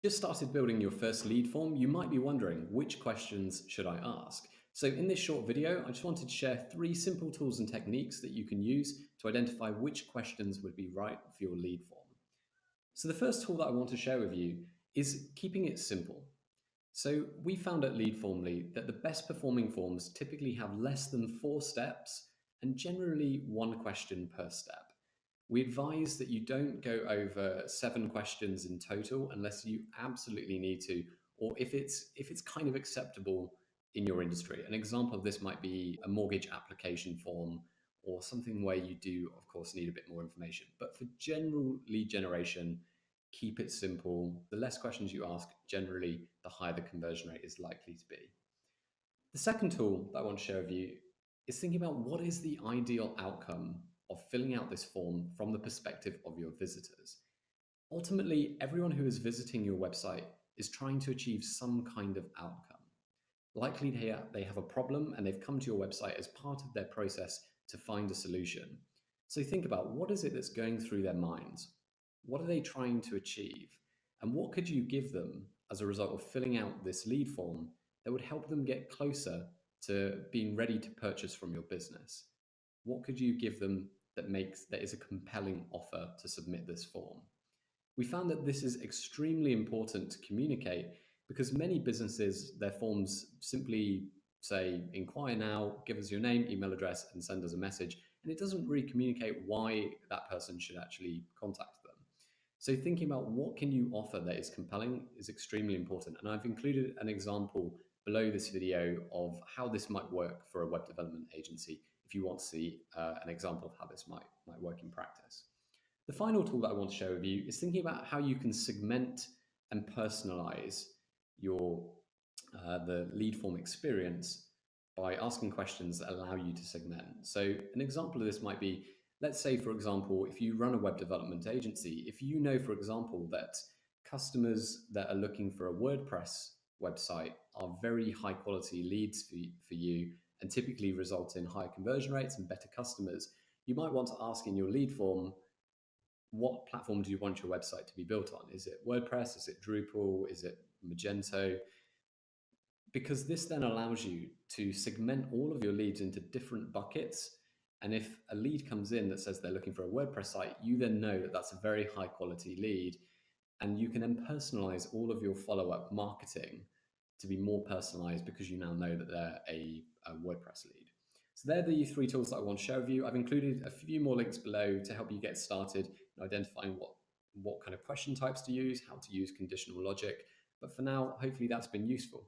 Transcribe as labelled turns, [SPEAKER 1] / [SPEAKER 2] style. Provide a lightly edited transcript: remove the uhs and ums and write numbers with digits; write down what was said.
[SPEAKER 1] Just started building your first lead form, you might be wondering, which questions should I ask? So in this short video, I just wanted to share 3 simple tools and techniques that you can use to identify which questions would be right for your lead form. So the first tool that I want to share with you is keeping it simple. So we found at Leadformly that the best performing forms typically have less than 4 steps and generally 1 question per step. We advise that you don't go over 7 questions in total unless you absolutely need to, or if it's kind of acceptable in your industry. An example of this might be a mortgage application form or something where you do, of course, need a bit more information. But for general lead generation, keep it simple. The less questions you ask, generally, the higher the conversion rate is likely to be. The second tool that I want to share with you is thinking about what is the ideal outcome of filling out this form from the perspective of your visitors. Ultimately, everyone who is visiting your website is trying to achieve some kind of outcome. Likely they have a problem and they've come to your website as part of their process to find a solution. So think about, what is it that's going through their minds? What are they trying to achieve? And what could you give them as a result of filling out this lead form that would help them get closer to being ready to purchase from your business? What could you give them that is a compelling offer to submit this form? We found that this is extremely important to communicate because many businesses, their forms simply say, inquire now, give us your name, email address, and send us a message. And it doesn't really communicate why that person should actually contact them. So thinking about what can you offer that is compelling is extremely important. And I've included an example below this video of how this might work for a web development agency if you want to see an example of how this might work in practice. The final tool that I want to share with you is thinking about how you can segment and personalize your the lead form experience by asking questions that allow you to segment. So an example of this might be, let's say, for example, if you run a web development agency, if you know, for example, that customers that are looking for a WordPress website are very high quality leads for you and typically result in higher conversion rates and better customers, you might want to ask in your lead form, what platform do you want your website to be built on? Is it WordPress? Is it Drupal? Is it Magento? Because this then allows you to segment all of your leads into different buckets. And if a lead comes in that says they're looking for a WordPress site, you then know that that's a very high quality lead. And you can then personalize all of your follow-up marketing to be more personalized because you now know that they're a WordPress lead. So they're the 3 tools that I want to share with you. I've included a few more links below to help you get started in identifying what kind of question types to use, how to use conditional logic. But for now, hopefully that's been useful.